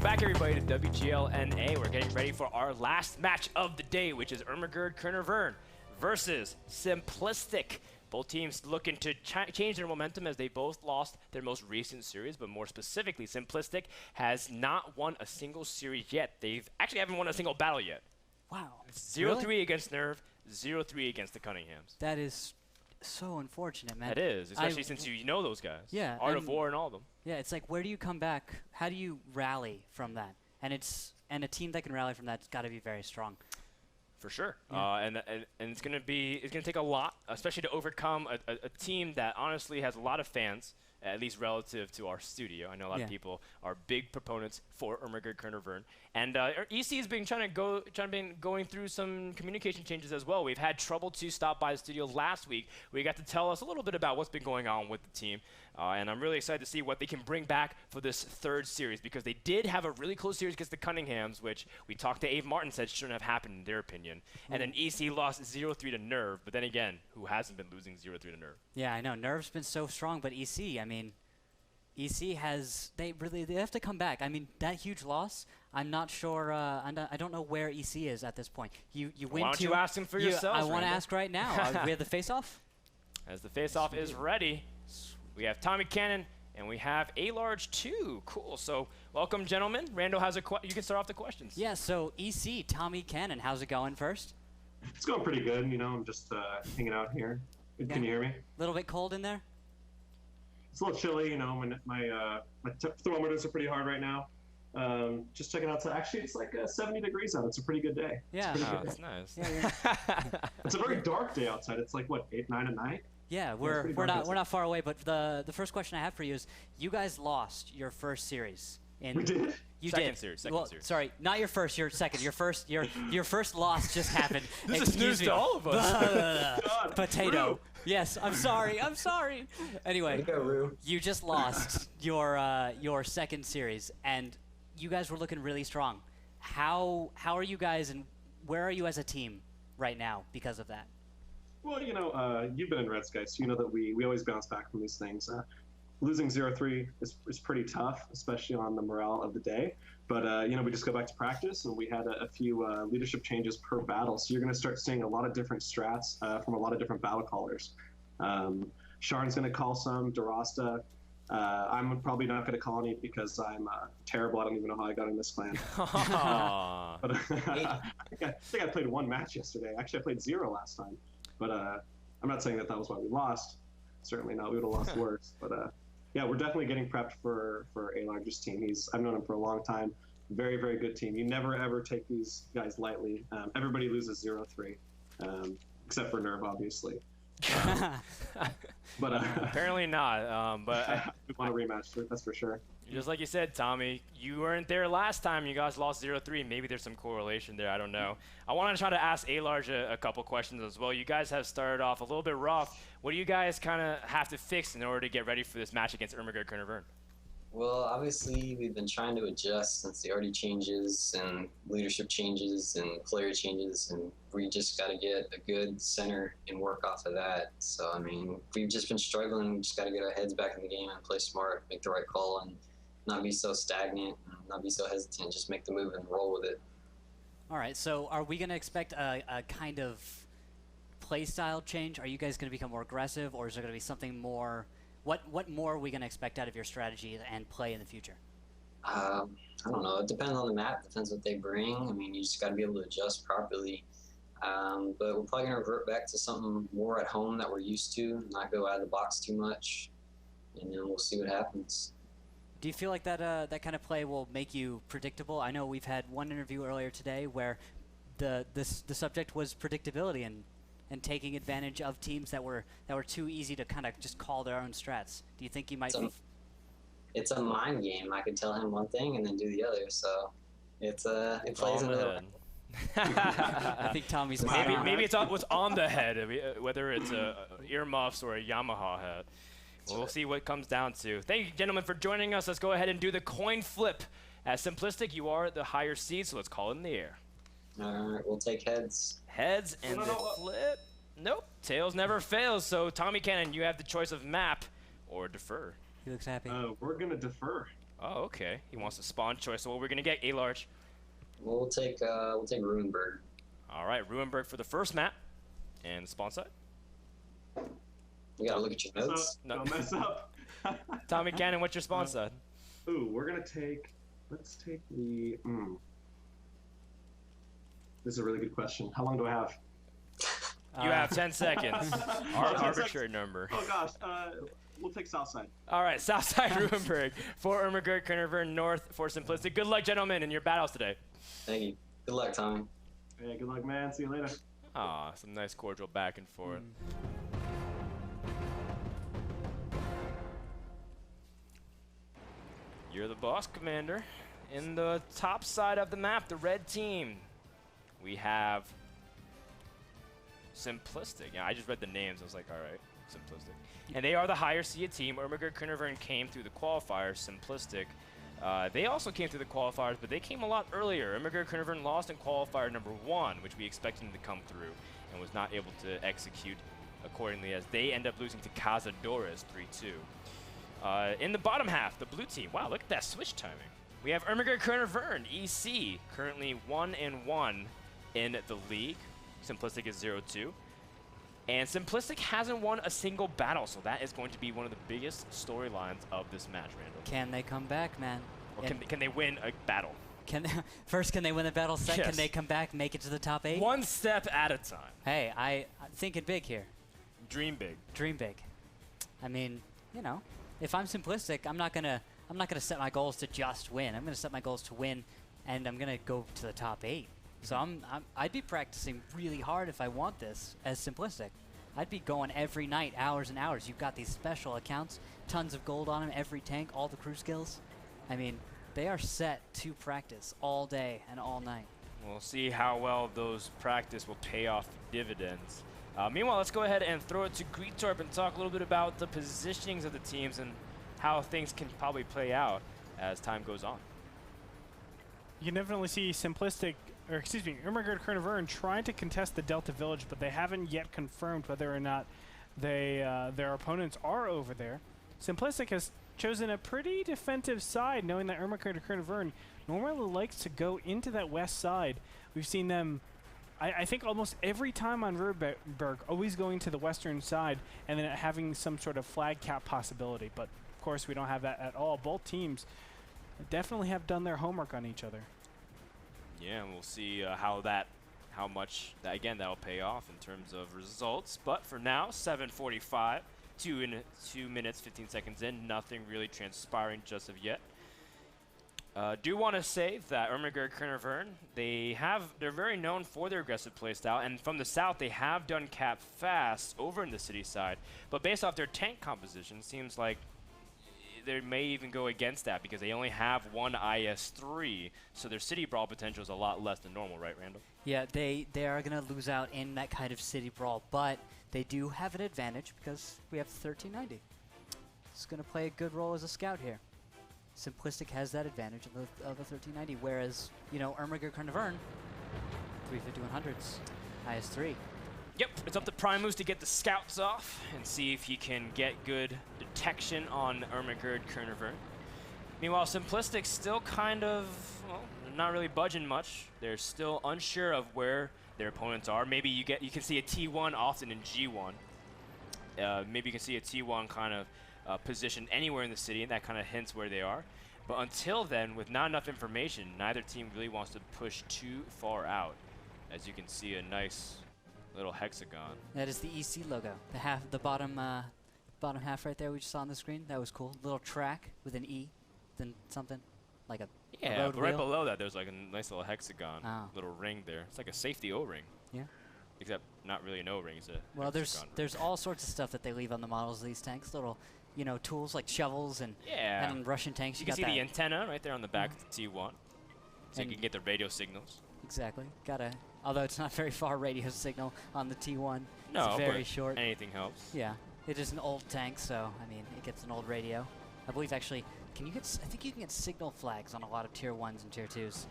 back, everybody, to WGLNA. We're getting ready for our last match of the day, which is Ehrmahgerd Caernervern versus Simplistic. Both teams looking to change their momentum as they both lost their most recent series, but more specifically, Simplistic has not won a single series yet. They've actually haven't won a single battle yet. Wow. 0-3 really? Against Nerv, 0-3 against the Cunninghams. That is so unfortunate, man. That is, especially since you know those guys. Yeah. Art of War and all of them. Yeah, it's like, where do you come back? How do you rally from that? And a team that can rally from that's got to be very strong. For sure. Yeah. And it's gonna take a lot, especially to overcome a team that honestly has a lot of fans, at least relative to our studio. I know a lot of people are big proponents for Ehrmahgerd Caernervern, and EC has been going through some communication changes as well. We've had trouble to stop by the studio last week. We got to tell us a little bit about what's been going on with the team, and I'm really excited to see what they can bring back for this third series, because they did have a really close series against the Cunninghams, which we talked to Abe Martin, said shouldn't have happened in their opinion, and then EC lost 0-3 to Nerv, but then again, who hasn't been losing 0-3 to Nerv? Yeah, I know Nerv's been so strong, but EC, I mean, EC has they have to come back. I mean, that huge loss, I'm not sure. I don't know where EC is at this point. You win. Why don't you ask him for yourself? I want to ask right now. We have the face-off. As the face-off is ready, we have Tommy Cannon and we have A-Large too. Cool. So welcome, gentlemen. Randall has you can start off the questions. Yeah. So EC, Tommy Cannon, how's it going first? It's going pretty good. You know, I'm just hanging out here. Can you hear me? A little bit cold in there? It's a little chilly, you know. My thermometers are pretty hard right now. Just checking out. Actually, it's like 70 degrees out. It's a pretty good day. Yeah, that's nice. Yeah. It's a very dark day outside. It's like what, 8, 9 at night? Yeah, we're not far away. But the first question I have for you is, you guys lost your first series. We did. You second did. Series. Sorry, not your first. Your second. Your first loss just happened. This is news to all of us. Potato. Rue. Yes, I'm sorry. I'm sorry. Anyway, you just lost your second series, and you guys were looking really strong. How are you guys, and where are you as a team right now because of that? Well, you know, you've been in Reds, guys, so you know that we always bounce back from these things. Losing 0-3 is pretty tough, especially on the morale of the day. But, you know, we just go back to practice, and we had a few leadership changes per battle. So you're going to start seeing a lot of different strats from a lot of different battle callers. Sharn's going to call some, DeRosta. I'm probably not going to call any because I'm terrible. I don't even know how I got in this clan. But I think I played 1 match yesterday. Actually, I played 0 last time. But I'm not saying that was why we lost. Certainly not. We would have lost worse. But yeah, we're definitely getting prepped for A-Large's team. I've known him for a long time. Very, very good team. You never, ever take these guys lightly. Everybody loses 0-3, except for Nerv, obviously. But apparently not. But we want a rematch, that's for sure. Just like you said, Tommy, you weren't there last time. You guys lost 0-3. Maybe there's some correlation there. I don't know. I want to try to ask A-Large a couple questions as well. You guys have started off a little bit rough. What do you guys kind of have to fix in order to get ready for this match against Ehrmahgerd Caernervern? Well, obviously, we've been trying to adjust since the RD changes and leadership changes and player changes, and we just got to get a good center and work off of that. So, I mean, we've just been struggling. We just got to get our heads back in the game and play smart, make the right call, and not be so stagnant, and not be so hesitant, just make the move and roll with it. All right, so are we going to expect a kind of play style change? Are you guys going to become more aggressive, or is there going to be something more? What more are we going to expect out of your strategy and play in the future? I don't know. It depends on the map. Depends what they bring. I mean, you just got to be able to adjust properly. But we're probably going to revert back to something more at home that we're used to, not go out of the box too much, and then we'll see what happens. Do you feel like that kind of play will make you predictable? I know we've had one interview earlier today where the subject was predictability and taking advantage of teams that were too easy to kind of just call their own strats. Do you think you might be? It's a mind game. I could tell him one thing and then do the other. So it plays another. I think Tommy's maybe it's what's on the head, whether it's earmuffs or a Yamaha head. Well, we'll see what it comes down to. Thank you, gentlemen, for joining us. Let's go ahead and do the coin flip. As Simplistic, you are the higher seed, so let's call it in the air. All right, we'll take heads. Heads and the flip. Nope, tails never fails. So, Tommy Cannon, you have the choice of map or defer. He looks happy. We're going to defer. Oh, okay. He wants a spawn choice. So what we're going to get, A-Large? We'll take Ruinberg. All right, Ruinberg for the first map. And spawn side? You gotta look at your notes. Don't mess up. Tommy Cannon, what's your spawn side? Ooh, we're going to take, let's take the, This is a really good question. How long do I have? You have 10 seconds. Arbitrary number. Oh gosh, we'll take Southside. All right, Southside Ruinberg for Ehrmahgerd Caernervern, North for Simplistic. Good luck, gentlemen, in your battles today. Thank you. Good luck, Tommy. Hey, good luck, man. See you later. Aw, some nice cordial back and forth. You're the boss, Commander. In the top side of the map, the red team, we have Simplistic. Yeah, I just read the names. I was like, all right, Simplistic. And they are the higher seeded team. Ehrmahgerd Caernervern came through the qualifiers. Simplistic, they also came through the qualifiers, but they came a lot earlier. Ehrmahgerd Caernervern lost in qualifier number 1, which we expected them to come through, and was not able to execute accordingly, as they end up losing to Cazadores 3-2. In the bottom half, the blue team. Wow, look at that switch timing. We have Ehrmahgerd Caernervern, EC, currently 1-1 in the league. Simplistic is 0-2. And Simplistic hasn't won a single battle, so that is going to be one of the biggest storylines of this match, Randall. Can they come back, man? Or can they win a battle? First, can they win the battle? Second, Yes. can they come back, make it to the top 8? One step at a time. Hey, I'm thinking big here. Dream big. Dream big. I mean, you know, if I'm Simplistic, I'm not gonna set my goals to just win. I'm gonna set my goals to win, and I'm gonna go to the top 8. So I'd be practicing really hard if I want this as Simplistic. I'd be going every night, hours and hours. You've got these special accounts, tons of gold on them, every tank, all the crew skills. I mean, they are set to practice all day and all night. We'll see how well those practice will pay off dividends. Meanwhile, let's go ahead and throw it to Greetorp and talk a little bit about the positionings of the teams and how things can probably play out as time goes on. You can definitely see Ehrmahgerd Caernervern trying to contest the Delta Village, but they haven't yet confirmed whether or not their opponents are over there. Simplistic has chosen a pretty defensive side, knowing that Ehrmahgerd Caernervern normally likes to go into that west side. We've seen them, I think, almost every time on Ruinberg, always going to the western side and then having some sort of flag cap possibility. But, of course, we don't have that at all. Both teams definitely have done their homework on each other. Yeah, and we'll see how much that'll pay off in terms of results. But for now, 7:45, 2 minutes 15 seconds in, nothing really transpiring just of yet. Do want to say that Ehrmahgerd Caernervern, they're very known for their aggressive playstyle, and from the south they have done cap fast over in the city side. But based off their tank composition, seems like they may even go against that because they only have one IS-3, so their city brawl potential is a lot less than normal, right, Randall? Yeah, they are going to lose out in that kind of city brawl, but they do have an advantage because we have 1390. It's going to play a good role as a scout here. Simplistic has that advantage of the 1390, whereas, you know, Ehrmahgerd Caernervern, 35100s, IS-3. Yep, it's up to Primus to get the scouts off and see if he can get good detection on Ehrmahgerd Caernervern. Meanwhile, Simplistic still kind of, well, not really budging much. They're still unsure of where their opponents are. Maybe you can see a T1 often in G1. Maybe you can see a T1 kind of positioned anywhere in the city, and that kind of hints where they are. But until then, with not enough information, neither team really wants to push too far out. As you can see, a nice little hexagon. That is the EC logo. The bottom half right there we just saw on the screen. That was cool. Little track with an E, then something like a Yeah, road but right wheel. below that there's like a nice little hexagon, little ring there. It's like a safety O-ring. Yeah. Except not really an O-ring. It's a Well, hexagon there's all sorts of stuff that they leave on the models of these tanks. Little, you know, tools like shovels and Russian tanks. You can got see that. the antenna right there on the back of the T1, so you can get the radio signals. Exactly. Although it's not very far radio signal on the T1. No, it's very but short. anything helps. Yeah. It is an old tank, so I mean, it gets an old radio. I believe actually, I think you can get signal flags on a lot of tier 1s and tier 2s.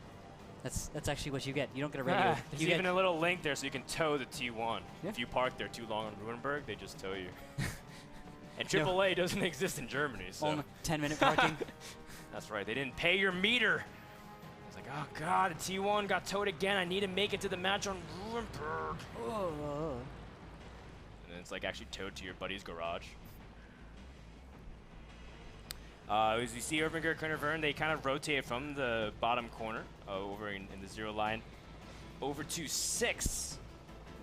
That's actually what you get. You don't get a radio. There's you even a little link there so you can tow the T1. Yeah. If you park there too long on Ruinberg, they just tow you. And AAA doesn't exist in Germany, so. Only 10-minute parking. That's right, they didn't pay your meter. It's like, oh God, the T1 got towed again. I need to make it to the match on Ruinberg. Oh. And then it's like actually towed to your buddy's garage. As you see Ehrmahgerd Caernervern, they kind of rotate from the bottom corner over in the 0 line over to 6,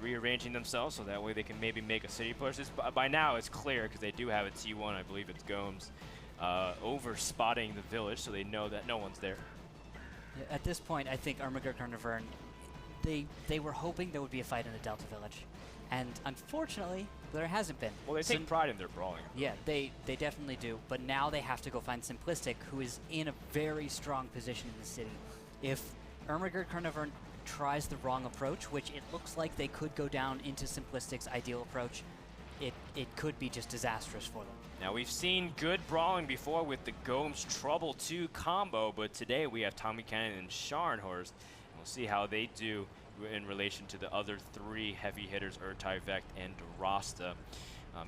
rearranging themselves so that way they can maybe make a city push. By now it's clear because they do have a T1, I believe it's Gomes, over spotting the village so they know that no one's there. Yeah, at this point, I think Ehrmahgerd Caernervern, they were hoping there would be a fight in the Delta Village. And unfortunately, there hasn't been. Well, they take pride in their brawling. Yeah, they definitely do. But now they have to go find Simplistic, who is in a very strong position in the city. If Ehrmahgerd Caernervern tries the wrong approach, which it looks like they could go down into Simplistic's ideal approach, it could be just disastrous for them. Now, we've seen good brawling before with the Gomes Trouble 2 combo, but today we have Tommy Cannon and Scharnhorst. We'll see how they do in relation to the other 3 heavy hitters, Ertai, Vect, and Rasta.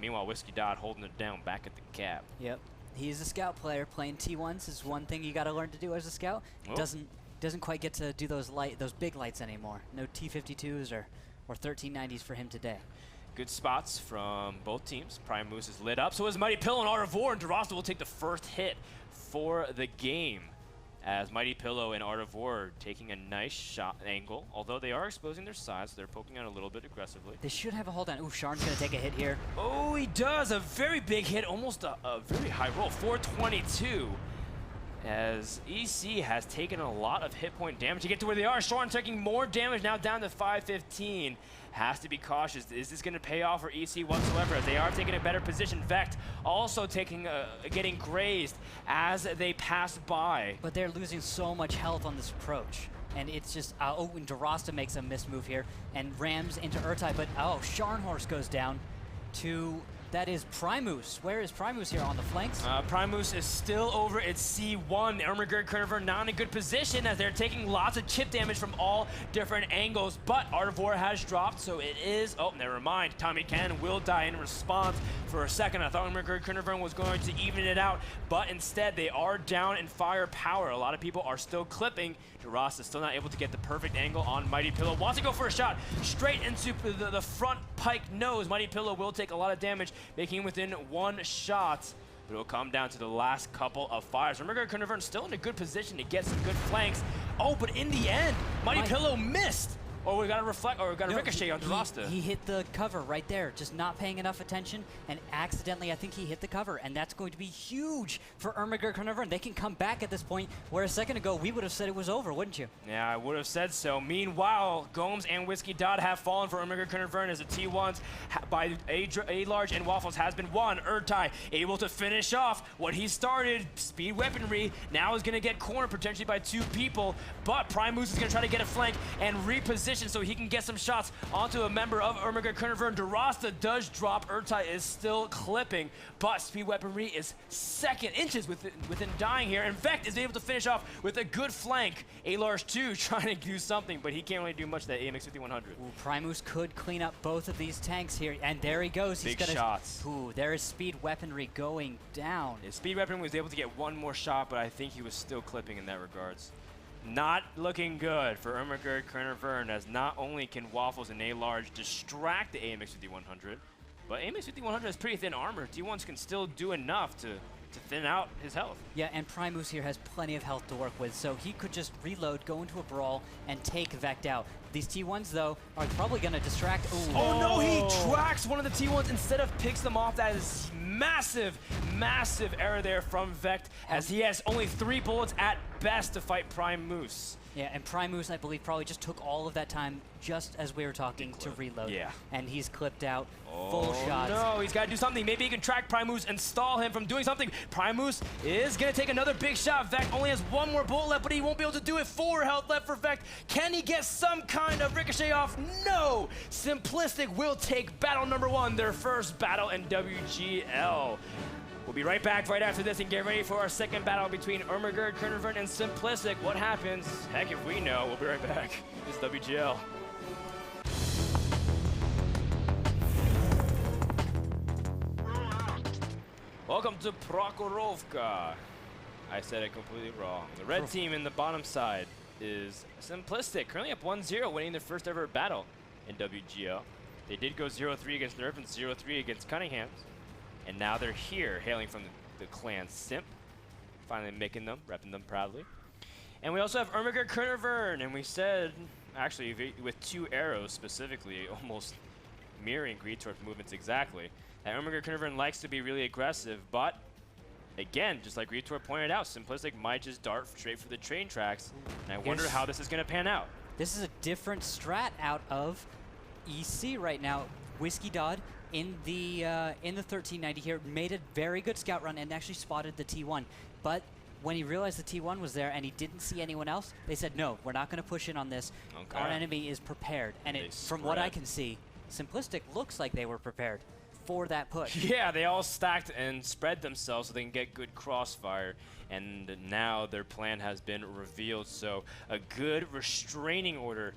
Meanwhile, Whiskey Dot holding it down back at the cap. Yep. He's a scout player. Playing T1s is one thing you got to learn to do as a scout. Oh. Doesn't quite get to do those big lights anymore. No T52s or 1390s for him today. Good spots from both teams. Prime Moose is lit up. So is Mighty Pillow and Artivore, and DeRosta will take the first hit for the game. As Mighty Pillow and Artivore taking a nice shot angle, although they are exposing their sides, so they're poking out a little bit aggressively. They should have a hold on. Ooh, Sharn's going to take a hit here. Oh, he does. A very big hit, almost a very high roll, 422. As EC has taken a lot of hit point damage to get to where they are. Sharn taking more damage, now down to 515. Has to be cautious. Is this going to pay off for EC whatsoever? As they are taking a better position. Vect also getting grazed as they pass by. But they're losing so much health on this approach. And it's just, and DeRosta makes a missed move here. And rams into Ertai, but Scharnhorst goes down to, that is Primus. Where is Primus here on the flanks? Primus is still over at C1. Ehrmahgerd Caernervern not in a good position as they're taking lots of chip damage from all different angles, but Artivore has dropped, so it is, oh, never mind. Tommy Cannon will die in response. For a second, I thought Ehrmahgerd Caernervern was going to even it out, but instead they are down in firepower. A lot of people are still clipping. DeRosta is still not able to get the perfect angle on Mighty Pillow. Wants to go for a shot straight into the front pike nose. Mighty Pillow will take a lot of damage, making him within 1 shot. But it'll come down to the last couple of fires. Ehrmahgerd Caernervern still in a good position to get some good flanks. Oh, but in the end, Mighty Pillow missed. Or we got a ricochet on DeRosta. He hit the cover right there, just not paying enough attention, and accidentally, I think he hit the cover, and that's going to be huge for Ehrmahgerd Caernervern. They can come back at this point, where a second ago we would have said it was over, wouldn't you? Yeah, I would have said so. Meanwhile, Gomes and Whiskey Dot have fallen for Ehrmahgerd Caernervern as the T1s by A-Large and Waffles has been won. Ertai able to finish off what he started. Speed weaponry now is going to get cornered potentially by 2 people, but Primus is going to try to get a flank and reposition so he can get some shots onto a member of Ehrmahgerd Caernervern. DeRosta does drop. Ertai is still clipping, but speed weaponry is inches within dying here. And Vect is able to finish off with a good flank. A-Large 2 trying to do something, but he can't really do much to that AMX 5100. Ooh, Primus could clean up both of these tanks here, and there he goes. Big shots. Ooh, there is speed weaponry going down. His speed weaponry was able to get 1 more shot, but I think he was still clipping in that regards. Not looking good for Ehrmahgerd Caernervern, as not only can Waffles and A-Large distract the AMX 5100, but AMX 5100 has pretty thin armor. T1s can still do enough to thin out his health. Yeah, and Primus here has plenty of health to work with, so he could just reload, go into a brawl, and take Vect out. These T1s, though, are probably going to distract. Ooh. Oh, no, he tracks one of the T1s instead of picks them off. That is massive, massive error there from Vect, as he has only 3 bullets at best to fight Prime Moose. Yeah, and Primus, I believe, probably just took all of that time just as we were talking to reload. Yeah. And he's clipped out full shots. No, he's got to do something. Maybe he can track Primus and stall him from doing something. Primus is going to take another big shot. Vect only has 1 more bullet left, but he won't be able to do it. 4 health left for Vect. Can he get some kind of ricochet off? No! Simplistic will take battle number 1, their first battle in WGL. We'll be right back right after this and get ready for our second battle between Ehrmahgerd Caernervern and Simplistic. What happens? Heck if we know. We'll be right back. This is WGL. Welcome to Prokhorovka. I said it completely wrong. The red team in the bottom side is Simplistic, currently up 1-0, winning their first ever battle in WGL. They did go 0-3 against Nerf and 0-3 against Cunningham. And now they're here, hailing from the clan Simp. Finally making them, repping them proudly. And we also have Ehrmahgerd Caernervern, and we said, actually, with 2 arrows specifically, almost mirroring Greetorp's movements exactly, that Ehrmahgerd Caernervern likes to be really aggressive, but again, just like Greetorp pointed out, Simplistic might just dart straight for the train tracks, and I wonder how this is going to pan out. This is a different strat out of EC right now. Whiskey Dodd in the 1390 here made a very good scout run and actually spotted the T1, but when he realized the T1 was there and he didn't see anyone else, they said, no, we're not going to push in on this. Okay. Our enemy is prepared. And from what I can see, Simplistic looks like they were prepared for that push. Yeah, they all stacked and spread themselves so they can get good crossfire. And now their plan has been revealed. So a good restraining order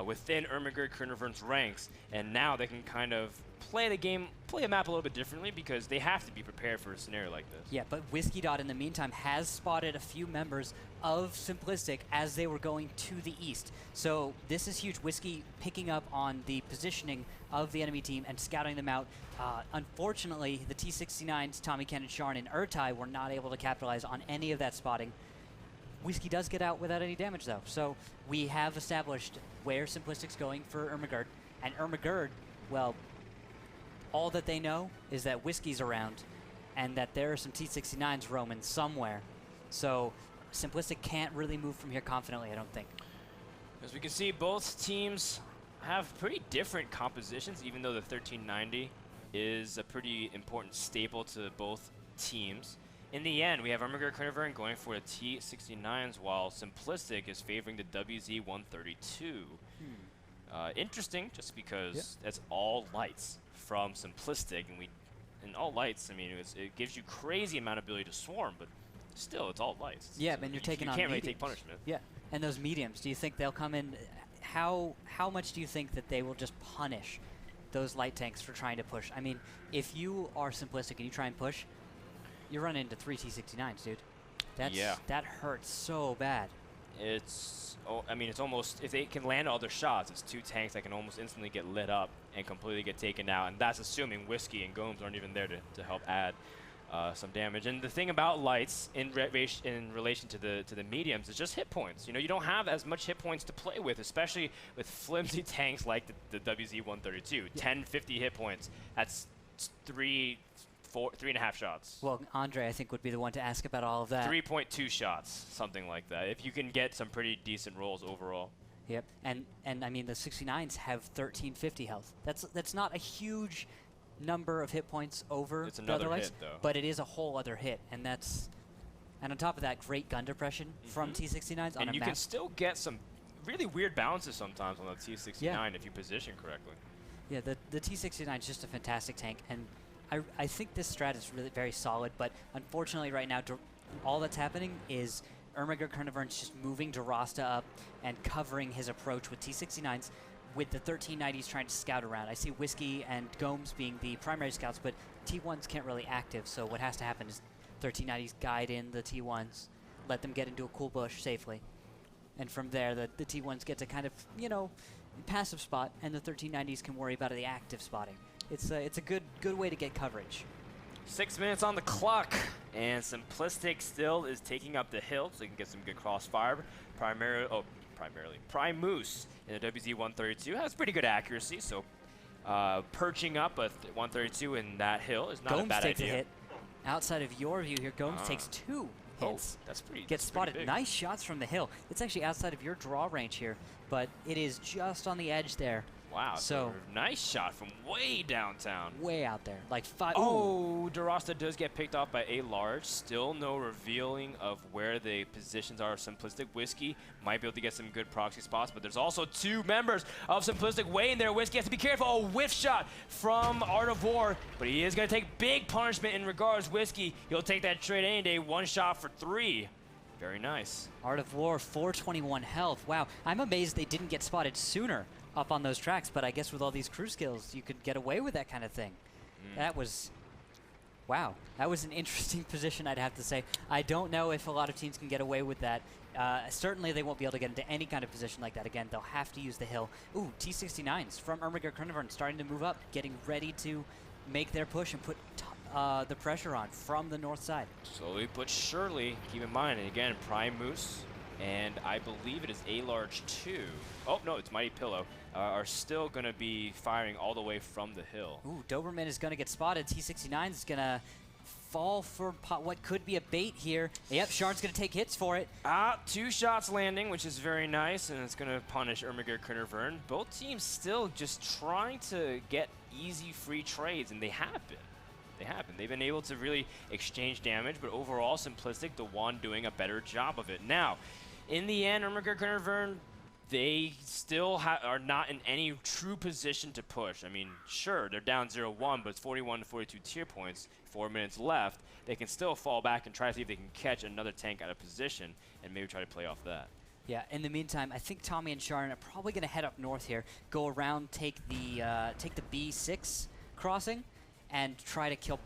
within Ehrmahgerd Caernervern's ranks. And now they can kind of play a map a little bit differently because they have to be prepared for a scenario like this. Yeah, but Whiskey Dot in the meantime has spotted a few members of Simplistic as they were going to the east. So this is huge. Whiskey picking up on the positioning of the enemy team and scouting them out. Unfortunately, the T69s, Tommy Ken and Sharn and Urtai were not able to capitalize on any of that spotting. Whiskey does get out without any damage though. So we have established where Simplistic's going for Ehrmahgerd. And Ehrmahgerd, well, all that they know is that Whiskey's around and that there are some T69s roaming somewhere. So Simplistic can't really move from here confidently, I don't think. As we can see, both teams have pretty different compositions, even though the 1390 is a pretty important staple to both teams. In the end, we have Ehrmahgerd Caernervern going for the T69s, while Simplistic is favoring the WZ132. Interesting, just because that's all lights from Simplistic, and all lights, I mean, it gives you crazy amount of ability to swarm, but still, it's all lights. Yeah, and you're taking on You can't mediums. really take punishment. Yeah, and those mediums, do you think they'll come in? How much do you think that they will just punish those light tanks for trying to push? I mean, if you are Simplistic and you try and push, you run into 3 T69s, dude. That hurts so bad. I mean, it's almost, if they can land all their shots, it's 2 tanks that can almost instantly get lit up and completely get taken out, and that's assuming Whiskey and Gomes aren't even there to help add some damage. And the thing about lights in relation to the mediums is just hit points. You know, you don't have as much hit points to play with, especially with flimsy tanks like the WZ132. 10, 50 hit points. That's 3.5 shots. Well, Andre, I think, would be the one to ask about all of that. 3.2 shots, something like that, if you can get some pretty decent rolls overall. Yep, and I mean, the 69s have 1350 health. That's not a huge number of hit points over the other lights, but it is a whole other hit, and on top of that, great gun depression from T69s on a map. And you can still get some really weird balances sometimes on the T69 if you position correctly. Yeah, the T69 is just a fantastic tank, and I think this strat is really very solid, but unfortunately right now, all that's happening is Ehrmahgerd Caernervern's just moving DeRosta up and covering his approach with T69s, with the 1390s trying to scout around. I see Whiskey and Gomes being the primary scouts, but T1s can't really active, so what has to happen is 1390s guide in the T1s, let them get into a cool bush safely, and from there the T1s get to kind of, you know, passive spot, and the 1390s can worry about the active spotting. It's a good way to get coverage. 6 minutes on the clock, and Simplistic still is taking up the hill, so he can get some good crossfire. Primus in the WZ132 has pretty good accuracy, so perching up a 132 in that hill is not a bad idea. Gomes takes a hit. Outside of your view here, Gomes takes 2 hits. That's pretty. Gets spotted. Big. Nice shots from the hill. It's actually outside of your draw range here, but it is just on the edge there. Wow, so nice shot from way downtown. Way out there, like 5. Oh, DeRosta does get picked off by a large. Still no revealing of where the positions are. Simplistic Whiskey might be able to get some good proxy spots, but there's also 2 members of Simplistic way in there. Whiskey has to be careful. Oh, whiff shot from Art of War, but he is going to take big punishment in regards. Whiskey, he'll take that trade any day. 1 shot for 3. Very nice. Art of War, 421 health. Wow, I'm amazed they didn't get spotted sooner up on those tracks, but I guess with all these crew skills, you could get away with that kind of thing. That was, Wow, that was an interesting position, I'd have to say. I don't know if a lot of teams can get away with that. Certainly they won't be able to get into any kind of position like that again. They'll have to use the hill. Ooh, T69s from Ehrmahgerd Caernervern starting to move up, getting ready to make their push and put the pressure on from the north side. Slowly but surely, keep in mind, and again, Prime Moose, and I believe it is A-Large 2. Oh, no, it's Mighty Pillow, are still going to be firing all the way from the hill. Ooh, Doberman is going to get spotted. T69 is going to fall for what could be a bait here. Yep, Sharn's going to take hits for it. 2 shots landing, which is very nice, and it's going to punish Ehrmahgerd Caernervern. Both teams still just trying to get easy free trades, and they have been. They've been able to really exchange damage, but overall, Simplistic, the one doing a better job of it. Now, in the end, Ehrmahgerd Caernervern, they still are not in any true position to push. I mean, sure, they're down 0-1, but it's 41 to 42 tier points, 4 minutes left. They can still fall back and try to see if they can catch another tank out of position and maybe try to play off that. Yeah, in the meantime, I think Tommy and Sharn are probably going to head up north here, go around, take the B6 crossing, and try to kill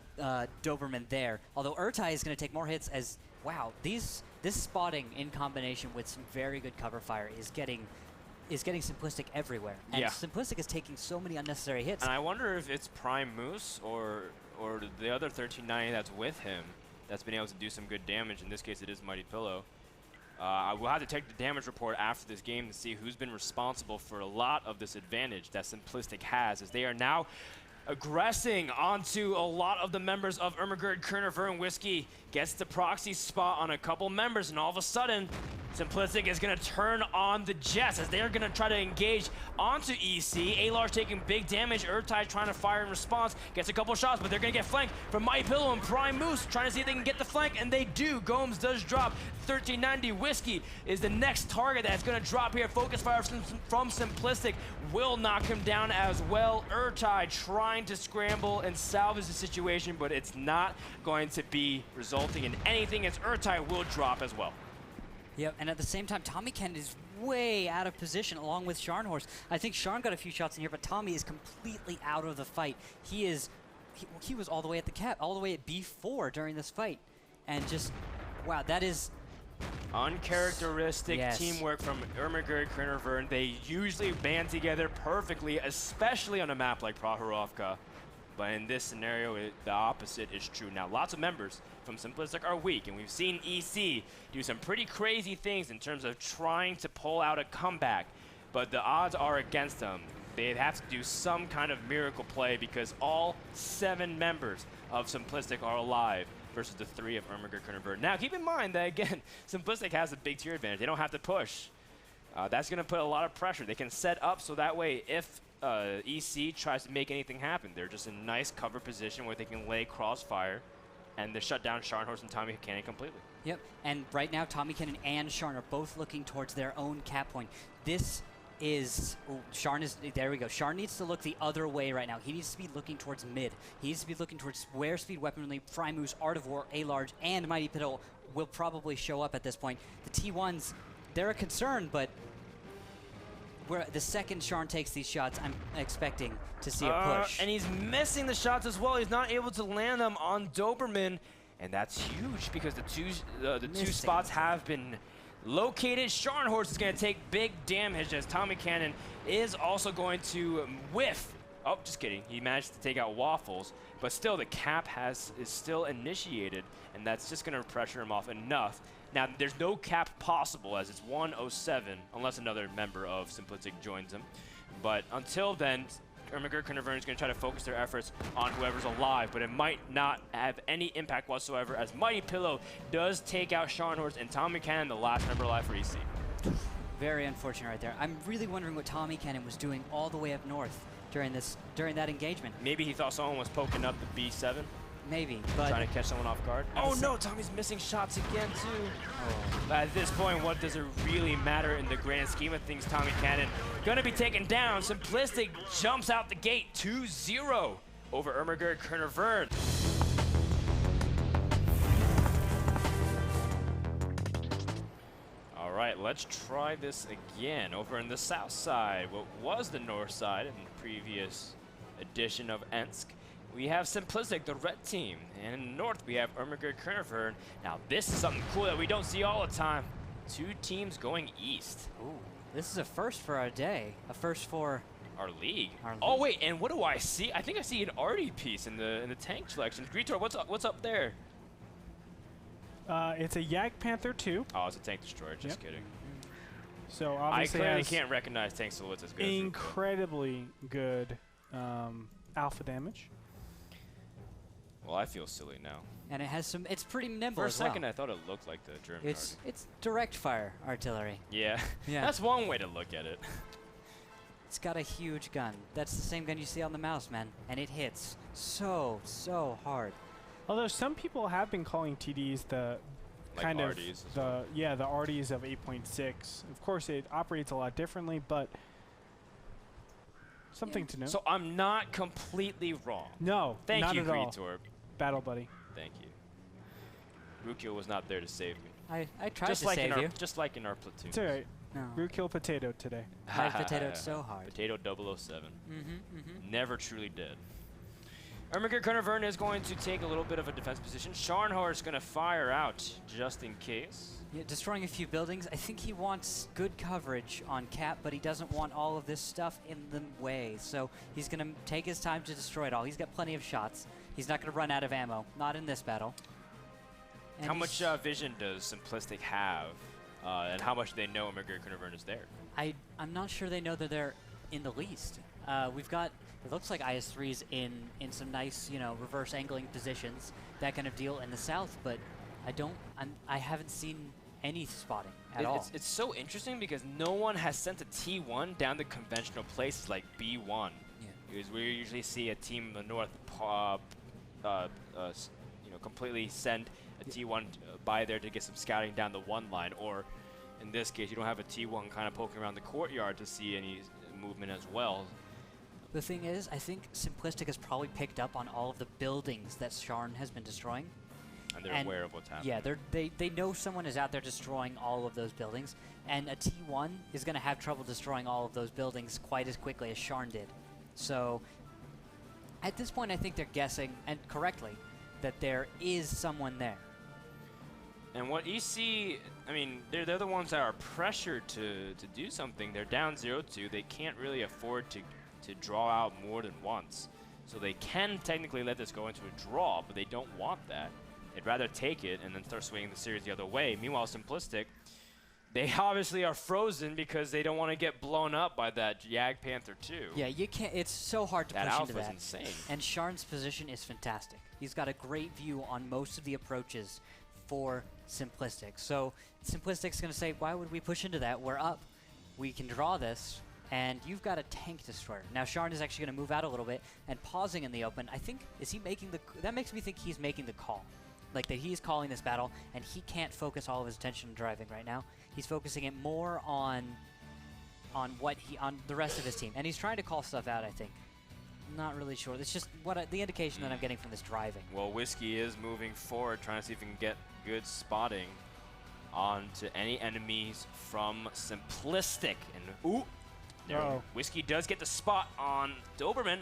Doberman there. Although Urtai is going to take more hits as, wow, this spotting in combination with some very good cover fire is getting Simplistic everywhere. And yeah. Simplistic is taking so many unnecessary hits. And I wonder if it's Prime Moose or the other 1390 that's with him that's been able to do some good damage. In this case, it is Mighty Pillow. I will have to take the damage report after this game to see who's been responsible for a lot of this advantage that Simplistic has, as they are now aggressing onto a lot of the members of Ehrmahgerd Caernervern. Whiskey gets the proxy spot on a couple members, and all of a sudden, Simplistic is going to turn on the Jets as they are going to try to engage onto EC. A-Large taking big damage. Urtai trying to fire in response. Gets a couple shots, but they're going to get flanked from Mighty Pillow and Prime Moose trying to see if they can get the flank, and they do. Gomes does drop. 1390 Whiskey is the next target that's going to drop here. Focus fire from Simplistic will knock him down as well. Urtai trying to scramble and salvage the situation, but it's not going to be resulting in anything as Urtai will drop as well. Yep, and at the same time, Tommy Ken is way out of position along with Scharnhorst. I think Sharn got a few shots in here, but Tommy is completely out of the fight. He was all the way at the cap, all the way at B4 during this fight. And just, wow, that is uncharacteristic teamwork from Ehrmahgerd Caernervern. They usually band together perfectly, especially on a map like Prokhorovka. But in this scenario, the opposite is true. Now, lots of members from Simplistic are weak, and we've seen EC do some pretty crazy things in terms of trying to pull out a comeback, but the odds are against them. They have to do some kind of miracle play because all 7 members of Simplistic are alive versus the 3 of Ehrmahgerd Caernervern. Now, keep in mind that, again, Simplistic has a big tier advantage. They don't have to push. That's going to put a lot of pressure. They can set up so that way if EC tries to make anything happen, they're just in a nice cover position where they can lay crossfire and they shut down Scharnhorst and Tommy Cannon completely. Yep, and right now Tommy Cannon and Sharn are both looking towards their own cap point. This is, Sharn is, there we go. Sharn needs to look the other way right now. He needs to be looking towards mid. He needs to be looking towards square speed weaponry, Prime Moose, Art of War, A-Large, and Mighty Pillow will probably show up at this point. The T1s, they're a concern, but the second Sharn takes these shots, I'm expecting to see a push. And he's missing the shots as well. He's not able to land them on Doberman, and that's huge because the two spots have been located. Scharnhorst is going to take big damage as Tommy Cannon is also going to whiff. Oh, just kidding. He managed to take out Waffles, but still the cap is still initiated, and that's just going to pressure him off enough. Now, there's no cap possible as it's 107 unless another member of Simplistic joins him. But until then, Ehrmahgerd Caernervern is going to try to focus their efforts on whoever's alive, but it might not have any impact whatsoever as Mighty Pillow does take out Scharnhorst and Tommy Cannon, the last member alive for EC. Very unfortunate right there. I'm really wondering what Tommy Cannon was doing all the way up north during that engagement. Maybe he thought someone was poking up the B7. Maybe, but trying to catch someone off guard. Oh no, Tommy's missing shots again too. But at this point, what does it really matter in the grand scheme of things? Tommy Cannon gonna be taken down. Simplistic jumps out the gate 2-0 over Ehrmahgerd Caernervern. All right, let's try this again over in the south side. What was the north side in the previous edition of Ensk. we have Simplistic, the red team. And in the north, we have Ehrmahgerd Caernervern. Now, this is something cool that we don't see all the time. 2 teams going east. Ooh, this is a first for our day. A first for our league. Our oh, league. wait, and what do I see? I think I see an Artie piece in the tank selection. Greetor, what's up there? It's a Yak Panther 2. Oh, it's a tank destroyer. Just kidding. So obviously I clearly can't recognize tank silhouettes as good as incredibly good alpha damage. Well, I feel silly now. And it has some. It's pretty nimble. For a as well. second, I thought it looked like the German. It's direct fire artillery. Yeah. Yeah. That's one way to look at it. It's got a huge gun. That's the same gun you see on the mouse, man, and it hits so hard. Although some people have been calling TDs the like kind of RDs the RDs of 8.6. Of course, it operates a lot differently, but something to know. So I'm not completely wrong. No, Thank not you, at all. Greetor. Battle buddy. Thank you. Rukio was not there to save me. I tried to save you. Just like in our platoon. It's all right. No. Root-kill potato today. I potatoed so hard. Potato 007. Never truly dead. Ehrmahgerd Caernervern is going to take a little bit of a defense position. Scharnhorst is going to fire out just in case. Yeah, destroying a few buildings. I think he wants good coverage on Cap, but he doesn't want all of this stuff in the way. So he's going to take his time to destroy it all. He's got plenty of shots. He's not going to run out of ammo. Not in this battle. And how much vision does Simplistic have? And how much do they know Ehrmahgerd Caernervern is there? I'm not sure they know that they're in the least. We've got, it looks like IS-3s in some nice, reverse angling positions, that kind of deal in the south, but I haven't seen any spotting at all. It's so interesting because no one has sent a T1 down to conventional places like B1. Yeah. Because we usually see a team in the north completely send a T1 by there to get some scouting down the 1 line, or in this case, you don't have a T1 kind of poking around the courtyard to see any movement as well. The thing is, I think Simplistic has probably picked up on all of the buildings that Sharn has been destroying. And they're aware of what's happening. Yeah, they know someone is out there destroying all of those buildings, and a T1 is going to have trouble destroying all of those buildings quite as quickly as Sharn did. So, at this point, I think they're guessing, and correctly, that there is someone there. And what EC, I mean, they're the ones that are pressured to do something. They're down 0-2. They can't really afford to draw out more than once. So they can technically let this go into a draw, but they don't want that. They'd rather take it and then start swinging the series the other way. Meanwhile, Simplistic, they obviously are frozen because they don't want to get blown up by that Jag Panther 2. Yeah, you can't. It's so hard to push into that. That alpha's insane. And Sharn's position is fantastic. He's got a great view on most of the approaches for Simplistic. So Simplistic's going to say, why would we push into that? We're up. We can draw this. And you've got a tank destroyer. Now Sharn is actually going to move out a little bit and pausing in the open. I think, is he making the... That makes me think he's making the call. Like that he's calling this battle, and he can't focus all of his attention on driving right now. He's focusing it more on the rest of his team. And he's trying to call stuff out, I think. Not really sure. It's just the indication that I'm getting from this driving. Well, Whiskey is moving forward, trying to see if he can get good spotting onto any enemies from Simplistic. And ooh, there Whiskey does get the spot on Doberman.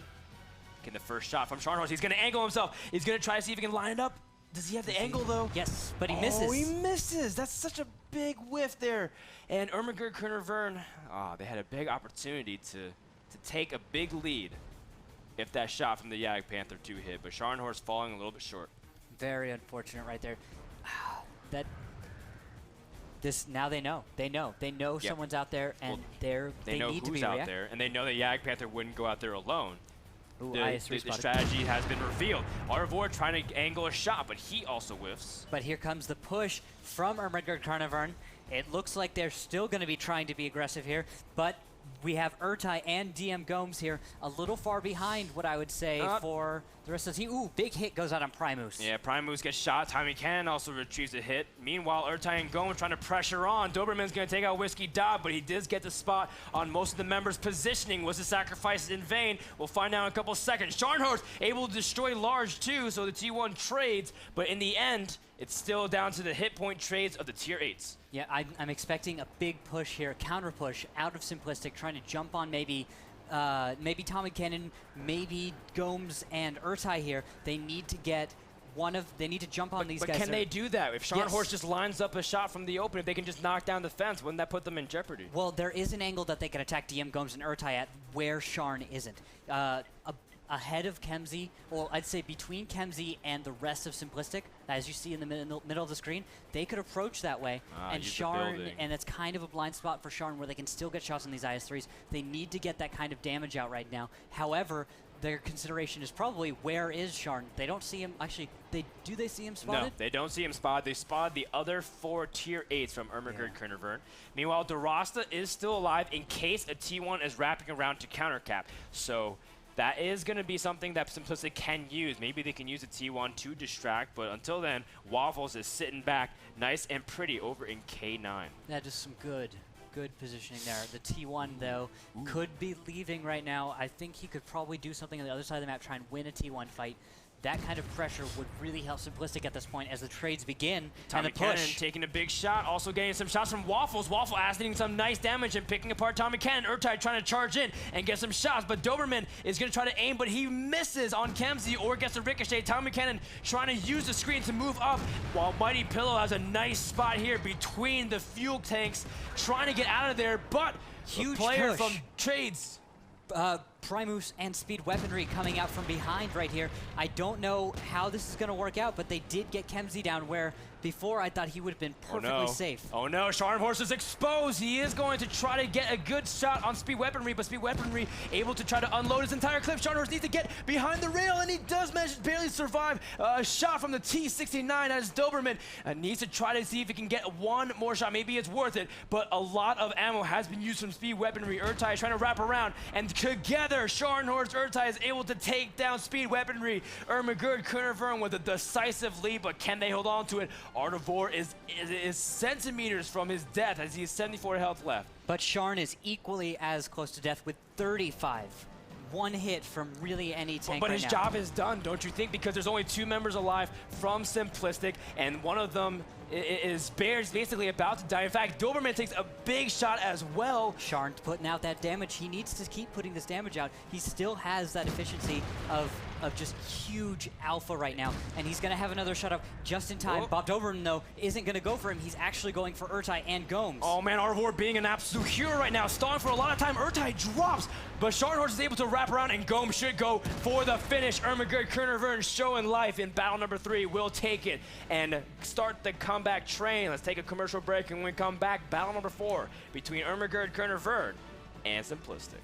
Getting the first shot from Scharnhorst. He's going to angle himself. He's going to try to see if he can line it up. Does he have the angle, though? Yes, but he misses. Oh, he misses. That's such a big whiff there. And Ehrmahgerd Caernervern, they had a big opportunity to take a big lead if that shot from the Jag Panther 2 hit. But Scharnhorst falling a little bit short. Very unfortunate right there. Now they know. They know Yep. someone's out there, and they know need who's to be out there, and they know that Jag Panther wouldn't go out there alone. Ooh, The strategy has been revealed. Arvor trying to angle a shot, but he also whiffs. But here comes the push from Ehrmahgerd Caernervern. It looks like they're still going to be trying to be aggressive here, but we have Ertai and DM Gomes here a little far behind what I would say for the rest of the team. Ooh, big hit goes out on Primus. Yeah, Primus gets shot. Tommy Cannon also retrieves a hit. Meanwhile, Ertai and Gomes trying to pressure on. Doberman's going to take out Whiskey Dobb, but he does get the spot on most of the members' positioning. Was the sacrifice in vain? We'll find out in a couple seconds. Scharnhorst able to destroy Large too, so the T1 trades, but in the end, it's still down to the hit point trades of the tier 8s. Yeah, I'm expecting a big push here, counter push out of Simplistic, trying to jump on maybe maybe Tommy Cannon, maybe Gomes and Urtai here. They need to get they need to jump on these guys. But can they do that? If Scharnhorst just lines up a shot from the open, if they can just knock down the fence, wouldn't that put them in jeopardy? Well, there is an angle that they can attack DM, Gomes, and Urtai at where Sharn isn't. Ahead of Kemsey, or I'd say between Kemsey and the rest of Simplistic, as you see in the middle of the screen, they could approach that way. And Sharn, and it's kind of a blind spot for Sharn where they can still get shots on these IS-3s. They need to get that kind of damage out right now. However, their consideration is probably, where is Sharn? They don't see him. Actually, do they see him spotted? No, they don't see him spotted. They spotted the other 4 tier 8s from Ehrmahgerd Caernervern. Meanwhile, DeRosta is still alive in case a T1 is wrapping around to countercap. So that is going to be something that Simplistic can use. Maybe they can use a T1 to distract, but until then, Waffles is sitting back nice and pretty over in K9. That is some good positioning there. The T1, though, could be leaving right now. I think he could probably do something on the other side of the map, try and win a T1 fight. That kind of pressure would really help Simplistic at this point as the trades begin. Tommy and the push. Cannon taking a big shot, also getting some shots from Waffles. Waffle adding some nice damage and picking apart Tommy Cannon. Urtai trying to charge in and get some shots, but Doberman is going to try to aim, but he misses on Kemsey or gets a ricochet. Tommy Cannon trying to use the screen to move up, while Mighty Pillow has a nice spot here between the fuel tanks, trying to get out of there, but huge player push from Trades. Primus and Speed Weaponry coming out from behind right here. I don't know how this is going to work out, but they did get Kemsey down where before I thought he would have been perfectly safe. Oh no, Scharnhorst is exposed. He is going to try to get a good shot on Speed Weaponry, but Speed Weaponry able to try to unload his entire clip. Scharnhorst needs to get behind the rail, and he does manage to barely survive a shot from the T69 as Doberman needs to try to see if he can get one more shot. Maybe it's worth it, but a lot of ammo has been used from Speed Weaponry. Urtai is trying to wrap around, and together, Scharnhorst Urtai is able to take down Speed Weaponry. Ehrmahgerd Caernervern with a decisive lead, but can they hold on to it? Artivore is centimeters from his death as he has 74 health left. But Sharn is equally as close to death with 35. One hit from really any tank But right his now. job is done, don't you think? Because there's only 2 members alive from Simplistic, and one of them is basically about to die. In fact, Doberman takes a big shot as well. Sharn putting out that damage. He needs to keep putting this damage out. He still has that efficiency of just huge alpha right now, and he's going to have another shot up just in time. Bob Doberman, though, isn't going to go for him. He's actually going for Urtai and Gomes. Oh man, Artivore being an absolute hero right now, stalling for a lot of time. Urtai drops, but Scharnhorst is able to wrap around, and Gomes should go for the finish. Ehrmahgerd Caernervern showing life in battle number 3. Will take it and start the comeback train. Let's take a commercial break, and when we come back, battle number 4 between Ehrmahgerd Caernervern and Simplistic.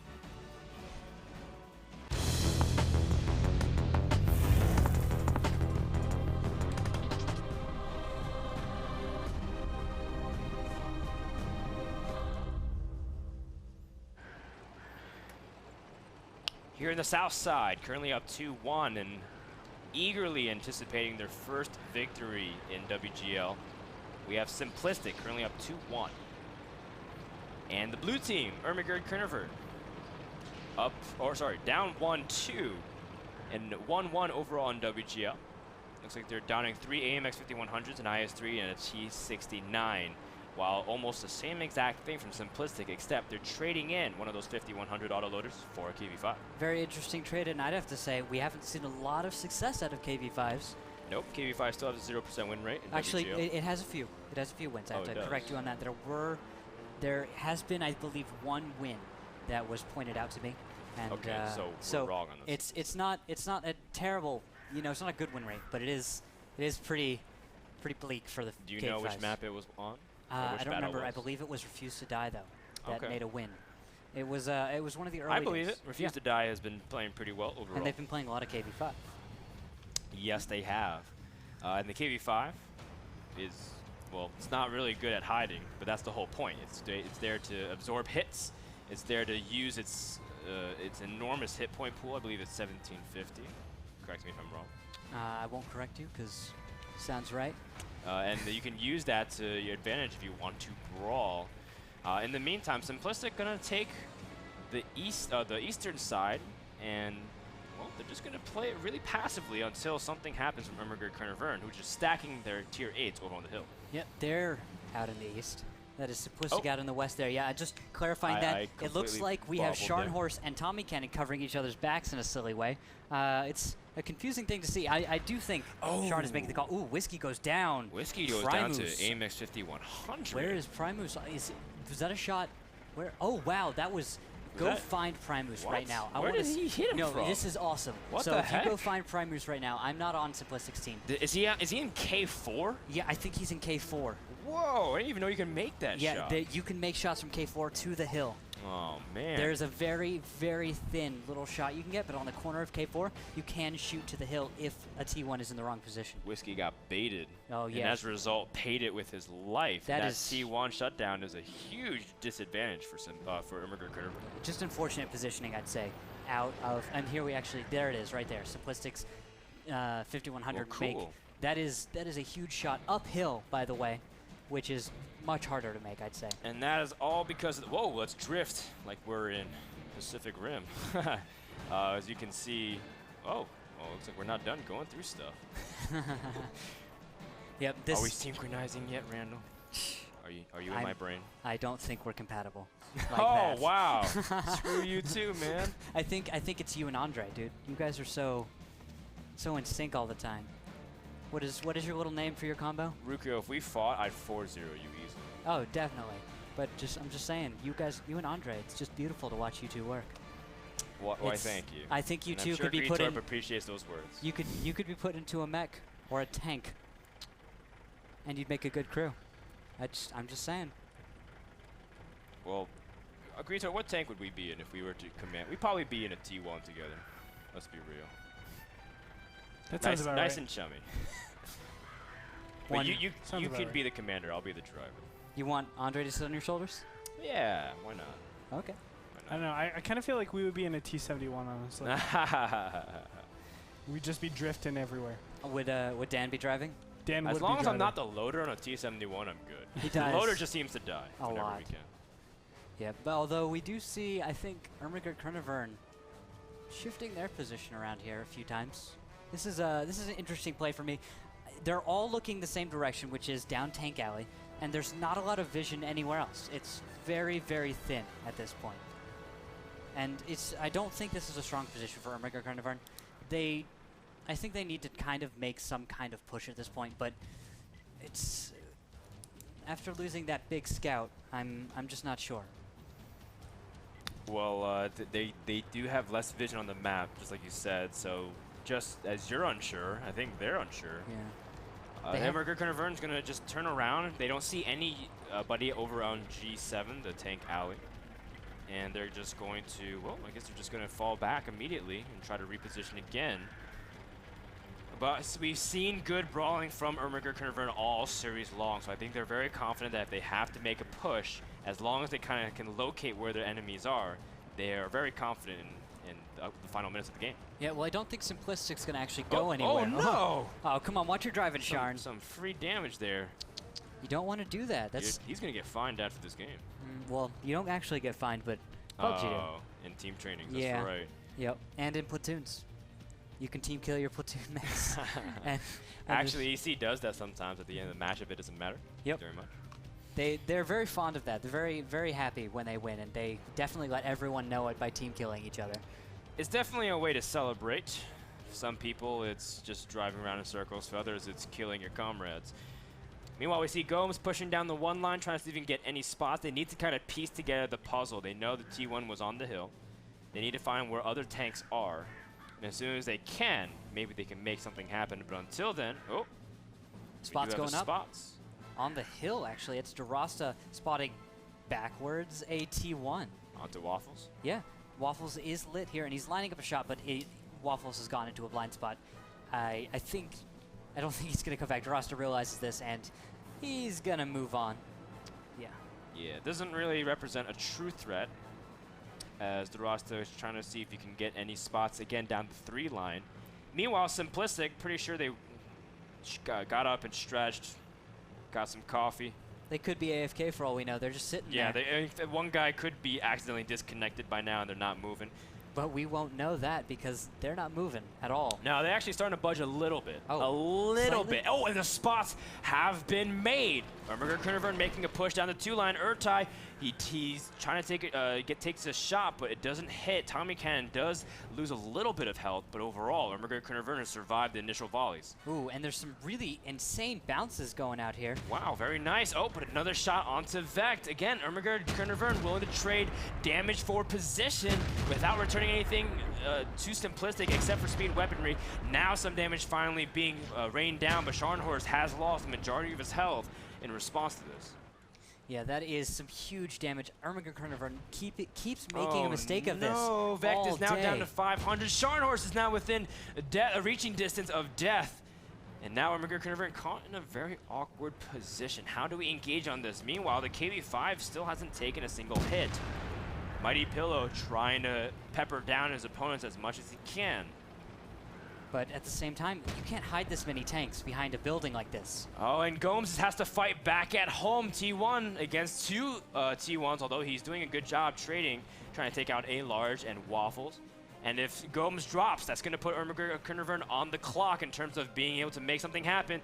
Here in the south side, currently up 2-1 and eagerly anticipating their first victory in WGL. We have Simplistic currently up 2-1. And the blue team, Ehrmahgerd Caernervern, down 1-2 and 1-1 overall in WGL. Looks like they're downing 3 AMX 5100s, an IS-3, and a T69. While almost the same exact thing from Simplistic, except they're trading in one of those 5100 autoloaders for a KV5. Very interesting trade, and I'd have to say we haven't seen a lot of success out of KV5s. Nope, KV5 still has a 0% win rate in Actually, WGL. it has a few. It has a few wins. I have to correct you on that. There has been, I believe, one win that was pointed out to me. And, okay, so we're wrong on this. It's not a terrible, it's not a good win rate, but it is pretty bleak for the Do you KV5s. know which map it was on? I don't remember. I believe it was Refuse to Die, though, that made a win. It was one of the early I believe days. it. Refuse to Die has been playing pretty well overall. And they've been playing a lot of KV5. Yes, they have. And the KV5 is, well, it's not really good at hiding, but that's the whole point. It's there to absorb hits. It's there to use its enormous hit point pool. I believe it's 1750. Correct me if I'm wrong. I won't correct you because sounds right. And you can use that to your advantage if you want to brawl. In the meantime, Simplistic gonna take the eastern side, and well, they're just gonna play it really passively until something happens from Ehrmahgerd Caernervern, who's just stacking their tier 8s over on the hill. Yep, they're out in the east. That is Simplistic Oh. out in the west there. Yeah, just clarifying that. I It looks completely like we have bobbled there. Scharnhorst and Tommy Cannon covering each other's backs in a silly way. It's a confusing thing to see. I do think Scharn is making the call. Ooh, Whiskey goes down. Whiskey goes down to Primus. AMX 5100. Where is Primus? Was that a shot? Where? Oh, wow, that was... Go that- find Primus What? right now. Where did he hit him No, from? this is awesome. What so the if you go heck? find Primus right now, I'm not on Simplistic's team. Is he in K4? Yeah, I think he's in K4. Whoa, I didn't even know you can make that Yeah, shot. you can make shots from K4 to the hill. Oh, man. There's a very, very thin little shot you can get, but on the corner of K4, you can shoot to the hill if a T1 is in the wrong position. Whiskey got baited. Oh, And yeah. as a result, paid it with his life. That That is- T1 shutdown is a huge disadvantage for Ehrmahgerd Caernervern. Just unfortunate positioning, I'd say, out of... And here we actually... There it is, right there. Simplistic's 5100 Well, make. cool. That is a huge shot uphill, by the way, which is much harder to make, I'd say. And that is all because of whoa, let's drift like we're in Pacific Rim. As you can see, looks like we're not done going through stuff. Yep, Are we synchronizing yet, Randall? Are you in my brain? I don't think we're compatible. Like Oh, that. wow. Screw you too, man. I think it's you and Andre, dude. You guys are so in sync all the time. What is your little name for your combo? Ruko, if we fought, I'd 4-0 you easily. Oh, definitely. But I'm just saying, you and Andre, it's just beautiful to watch you two work. Why, It's- thank you. I think you And two I'm sure could be put in. Greetorp appreciates those words. You could be put into a mech or a tank, and you'd make a good crew. I'm just saying. Well, Greetorp, what tank would we be in if we were to command? We'd probably be in a T1 together. Let's be real. That sounds about nice right. and chummy. One- But you Sounds about could right. be the commander. I'll be the driver. You want Andre to sit on your shoulders? Yeah, why not? Okay. I don't know. I kind of feel like we would be in a T-71, honestly. We'd just be drifting everywhere. Would Dan be driving? Dan would As be long as I'm driving. not the loader on a T-71, I'm good. He The does. loader just seems to die A whenever lot. we can. Yeah, but although we do see, I think, Ehrmahgerd Caernervern shifting their position around here a few times. This is an interesting play for me. They're all looking the same direction, which is down Tank Alley, and there's not a lot of vision anywhere else. It's very, very thin at this point. And I don't think this is a strong position for Ehrmahgerd Caernervern. I think they need to kind of make some kind of push at this point, but it's after losing that big scout, I'm just not sure. Well, they do have less vision on the map, just like you said. So just as you're unsure, I think they're unsure. Yeah. They have- Ehrmahgerd Caernervern's gonna just turn around. They don't see anybody over on G7, the tank alley, and they're just going to. Well, I guess they're just gonna fall back immediately and try to reposition again. But we've seen good brawling from Ehrmahgerd Caernervern all series long, so I think they're very confident that if they have to make a push, as long as they kind of can locate where their enemies are, they are very confident in the final minutes of the game. Yeah, well, I don't think Simplistic's going to actually go anywhere. Oh, no! Oh, come on, watch your driving, Sharn. Some free damage there. You don't want to do that. That's He's going to get fined after this game. well, you don't actually get fined, but Bugsy do. Oh, in team training, that's Yeah. right. Yep, and in platoons. You can team kill your platoon mates. and Actually, EC does that sometimes at the end of the matchup. It doesn't matter Yep. very much. they're very fond of that. They're very, very happy when they win, and they definitely let everyone know it by team killing each other. It's definitely a way to celebrate. For some people, it's just driving around in circles. For others, it's killing your comrades. Meanwhile, we see Gomes pushing down the one line, trying to see if he can get any spots. They need to kind of piece together the puzzle. They know the T1 was on the hill. They need to find where other tanks are. And as soon as they can, maybe they can make something happen. But until then, we Spots do have going up. Spots. On the hill, actually, it's DeRosta spotting backwards a T1. Onto Waffles. Yeah, Waffles is lit here, and he's lining up a shot, but Waffles has gone into a blind spot. I don't think he's going to come back. DeRosta realizes this, and he's going to move on. Yeah. Yeah, it doesn't really represent a true threat, as DeRosta is trying to see if he can get any spots again down the 3 line. Meanwhile, Simplistic, pretty sure they got up and stretched, got some coffee. They could be AFK for all we know. They're just sitting Yeah, there. one guy could be accidentally disconnected by now and they're not moving. But we won't know that because they're not moving at all. No, they're actually starting to budge a little bit. Oh, a little slightly? bit. Oh, and the spots have been made. Ehrmahgerd Caernervern making a push down the 2-line. Ertai, he's trying to take it, takes a shot, but it doesn't hit. Tommy Cannon does lose a little bit of health, but overall, Ehrmahgerd Caernervern has survived the initial volleys. Ooh, and there's some really insane bounces going out here. Wow, very nice. Oh, but another shot onto Vect. Again, Ehrmahgerd Caernervern willing to trade damage for position without returning anything too simplistic except for speed weaponry. Now some damage finally being rained down, but Scharnhorst has lost the majority of his health in response to this. Yeah, that is some huge damage. Ehrmahgerd Caernervern keeps making a mistake of this. No, Vect is now day. down to 500. Scharnhorst is now within a reaching distance of death. And now Ehrmahgerd Caernervern caught in a very awkward position. How do we engage on this? Meanwhile, the KB5 still hasn't taken a single hit. Mighty Pillow trying to pepper down his opponents as much as he can. But at the same time, you can't hide this many tanks behind a building like this. Oh, and Gomes has to fight back at home. T1 against two T1s, although he's doing a good job trading, trying to take out A large and Waffles. And if Gomes drops, that's going to put Ehrmahgerd Caernervern on the clock in terms of being able to make something happen.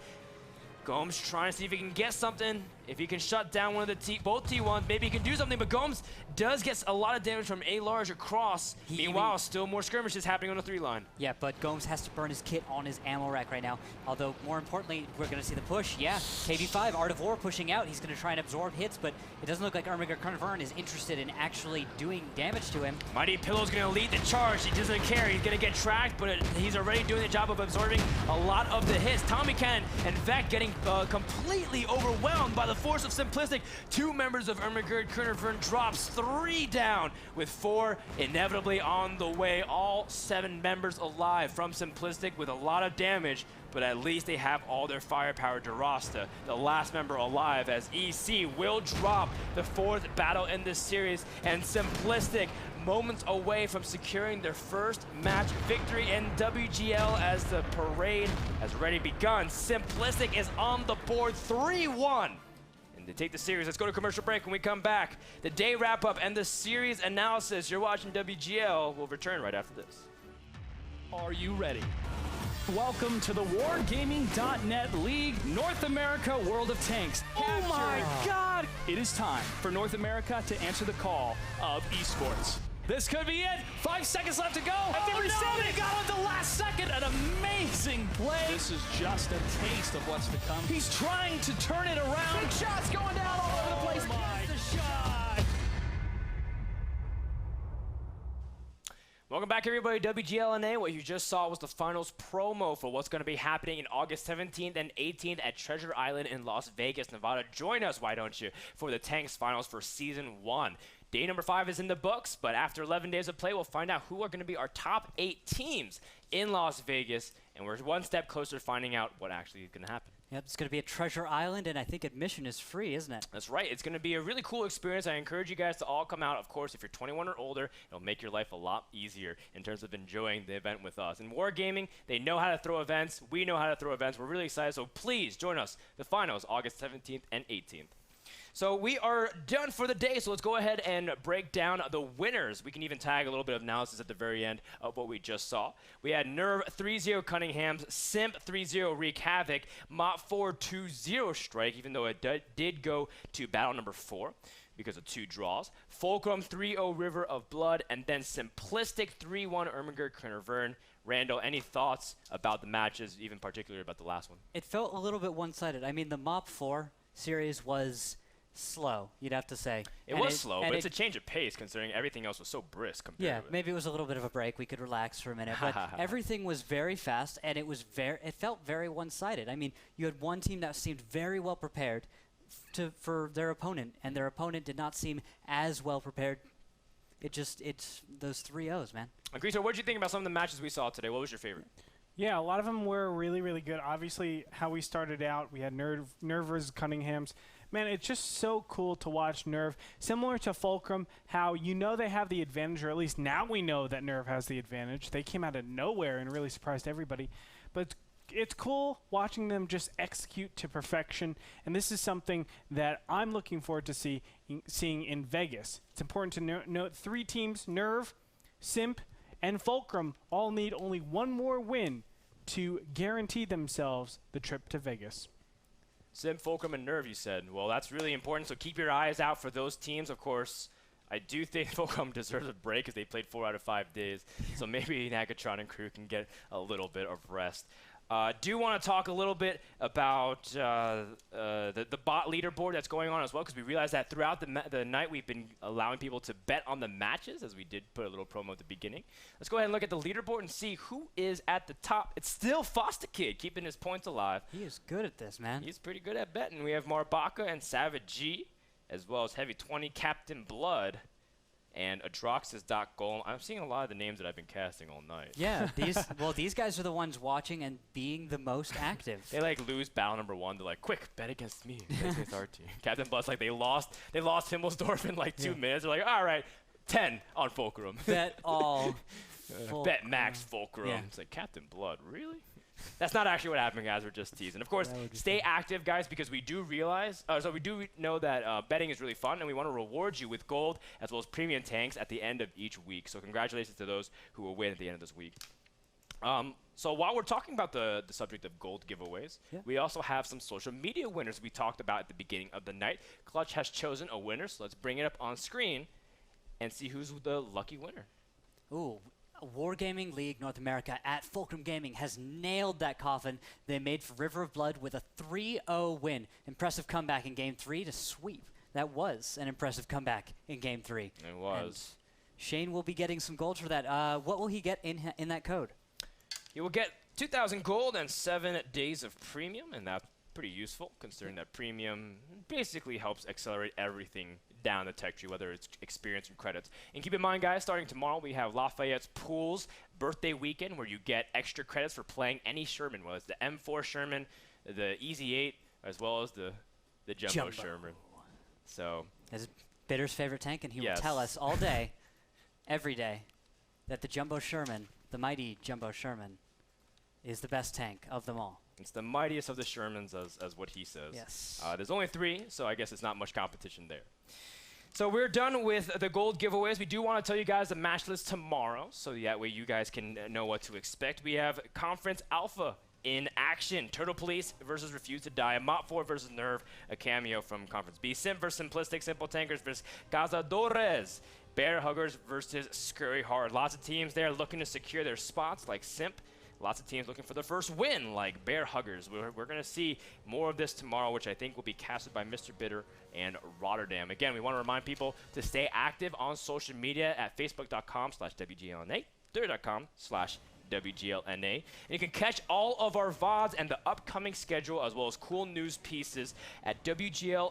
Gomes trying to see if he can get something. If he can shut down one of the both T1s, maybe he can do something. But Gomes does get a lot of damage from A large across. Meanwhile, still more skirmishes happening on the 3-line. Yeah, but Gomes has to burn his kit on his ammo rack right now. Although, more importantly, we're going to see the push. Yeah, KB5, Art of War pushing out. He's going to try and absorb hits, but it doesn't look like Ehrmahgerd Caernervern is interested in actually doing damage to him. Mighty Pillow's going to lead the charge. He doesn't care. He's going to get tracked, but he's already doing the job of absorbing a lot of the hits. Tommy Cannon and Vect getting completely overwhelmed by the force of Simplistic. Two members of Ehrmahgerd Caernervern drops 3 down with 4 inevitably on the way. All 7 members alive from Simplistic with a lot of damage, but at least they have all their firepower. DeRosta, the last member alive, as EC will drop the 4th battle in this series, and Simplistic moments away from securing their first match victory in WGL as the parade has already begun. Simplistic is on the board 3-1. And to take the series, let's go to commercial break. When we come back, the day wrap-up and the series analysis. You're watching WGL. We'll return right after this. Are you ready? Welcome to the Wargaming.net League North America World of Tanks. Oh my God! It is time for North America to answer the call of esports. This could be it. 5 seconds left to go. I think we said They got it at the last second. An amazing play. This is just a taste of what's to come. He's trying to turn it around. Big shots going down all over the place. Oh my Gets the shot. Welcome back, everybody. WGLNA. What you just saw was the finals promo for what's going to be happening in August 17th and 18th at Treasure Island in Las Vegas, Nevada. Join us, why don't you, for the Tanks finals for Season 1. Day number 5 is in the books, but after 11 days of play, we'll find out who are going to be our top 8 teams in Las Vegas, and we're one step closer to finding out what actually is going to happen. Yep, it's going to be a Treasure Island, and I think admission is free, isn't it? That's right. It's going to be a really cool experience. I encourage you guys to all come out. Of course, if you're 21 or older, it'll make your life a lot easier in terms of enjoying the event with us. In Wargaming, they know how to throw events. We know how to throw events. We're really excited, so please join us. The finals, August 17th and 18th. So we are done for the day, so let's go ahead and break down the winners. We can even tag a little bit of analysis at the very end of what we just saw. We had Nerve 3-0 Cunningham's, Simp 3-0 Wreak Havoc, Mott 4 2-0 Strike, even though it did go to battle number 4 because of 2 draws. Fulcrum 3-0 River of Blood, and then Simplistic 3-1 Ehrmahgerd Caernervern. Randall, any thoughts about the matches, even particularly about the last one? It felt a little bit one-sided. I mean, the Mop 4 series was slow, you'd have to say. It was slow, but it's a change of pace considering everything else was so brisk compared to it. Maybe it was a little bit of a break. We could relax for a minute. But everything was very fast, and it felt very one-sided. I mean, you had one team that seemed very well prepared for their opponent, and their opponent did not seem as well prepared. It's those 3-0s, man. Agreed. So what did you think about some of the matches we saw today? What was your favorite? Yeah, a lot of them were really, really good. Obviously, how we started out, we had Nerve versus Cunningham's. Man, it's just so cool to watch Nerve. Similar to Fulcrum, how you know they have the advantage, or at least now we know that Nerve has the advantage. They came out of nowhere and really surprised everybody. But it's cool watching them just execute to perfection, and this is something that I'm looking forward to seeing in Vegas. It's important to note 3 teams, Nerve, Simp, and Fulcrum all need only one more win to guarantee themselves the trip to Vegas. Sim, Fulcrum, and Nerve, you said. Well, that's really important, so keep your eyes out for those teams. Of course, I do think Fulcrum deserves a break because they played 4 out of 5 days, so maybe Nagatron and crew can get a little bit of rest. Do want to talk a little bit about the bot leaderboard that's going on as well, because we realized that throughout the night we've been allowing people to bet on the matches, as we did put a little promo at the beginning. Let's go ahead and look at the leaderboard and see who is at the top. It's still Foster Kid keeping his points alive. He is good at this, man. He's pretty good at betting. We have Marbaka and Savage G, as well as Heavy 20, Captain Blood, and Adroxus.Golem. I'm seeing a lot of the names that I've been casting all night. Yeah, these guys are the ones watching and being the most active. They like lose battle number 1. They're like, quick, bet against me. Bet against our team. Captain Blood's like, they lost Himmelsdorf in like 2 minutes. They're like, all right, 10 on Fulcrum. Bet all. Bet max Fulcrum. Yeah. It's like, Captain Blood, really? That's not actually what happened, guys. We're just teasing. Of course, stay active, guys, because we do realize, we do know that betting is really fun, and we want to reward you with gold as well as premium tanks at the end of each week. So congratulations to those who will win at the end of this week. So while we're talking about the subject of gold giveaways, we also have some social media winners we talked about at the beginning of the night. Clutch has chosen a winner, so let's bring it up on screen and see who's the lucky winner. Ooh. Wargaming League North America at Fulcrum Gaming has nailed that coffin they made for River of Blood with a 3-0 win. Impressive comeback in Game 3 to sweep. That was an impressive comeback in Game 3. It was. And Shane will be getting some gold for that. What will he get in that code? He will get 2,000 gold and 7 days of premium, and that's pretty useful considering that premium basically helps accelerate everything down the tech tree, whether it's experience and credits. And keep in mind, guys, starting tomorrow, we have Lafayette's Pools birthday weekend where you get extra credits for playing any Sherman, whether it's the M4 Sherman, the Easy 8, as well as the Jumbo Sherman. So That's Bitter's favorite tank, and he will tell us all day, every day, that the Jumbo Sherman, the mighty Jumbo Sherman, is the best tank of them all. It's the mightiest of the Shermans, as what he says. Yes. There's only 3, so I guess it's not much competition there. So we're done with the gold giveaways. We do want to tell you guys the match list tomorrow, so that way you guys can know what to expect. We have Conference Alpha in action. Turtle Police versus Refuse to Die. Mop 4 versus Nerve, a cameo from Conference B. Sim versus Simplistic. Simple Tankers versus Cazadores. Bear Huggers versus Scurry Hard. Lots of teams there looking to secure their spots like Simp. Lots of teams looking for their first win, like Bear Huggers. We're going to see more of this tomorrow, which I think will be casted by Mr. Bitter and Rotterdam. Again, we want to remind people to stay active on social media at facebook.com/WGLNA, twitter.com/WGLNA. And you can catch all of our VODs and the upcoming schedule, as well as cool news pieces at WGLNA.com.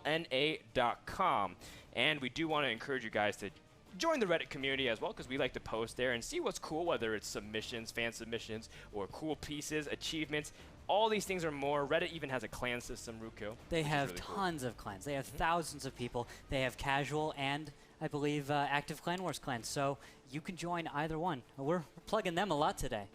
And we do want to encourage you guys to join the Reddit community as well, because we like to post there and see what's cool, whether it's submissions, fan submissions, or cool pieces, achievements. All these things are more. Reddit even has a clan system, Ruko. They have really tons of clans. They have thousands of people. They have casual and, I believe, active Clan Wars clans. So you can join either one. We're plugging them a lot today.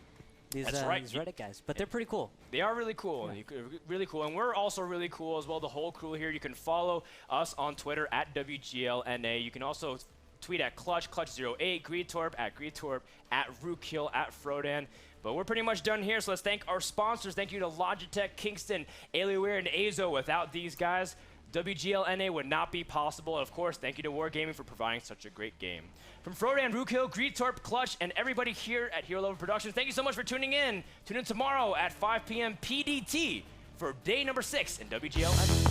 These Reddit guys. But they're pretty cool. They are really cool. Yeah. Really cool. And we're also really cool as well, the whole crew here. You can follow us on Twitter at WGLNA. You can also tweet at Clutch08, Greedtorp at Greedtorp, at Rookhill, at Frodan. But we're pretty much done here, so let's thank our sponsors. Thank you to Logitech, Kingston, Alienware, and Azo. Without these guys, WGLNA would not be possible. And of course, thank you to Wargaming for providing such a great game. From Frodan, Rookhill, Greedtorp, Clutch, and everybody here at Hero Level Productions, thank you so much for tuning in. Tune in tomorrow at 5 p.m. PDT for day number 6 in WGLNA.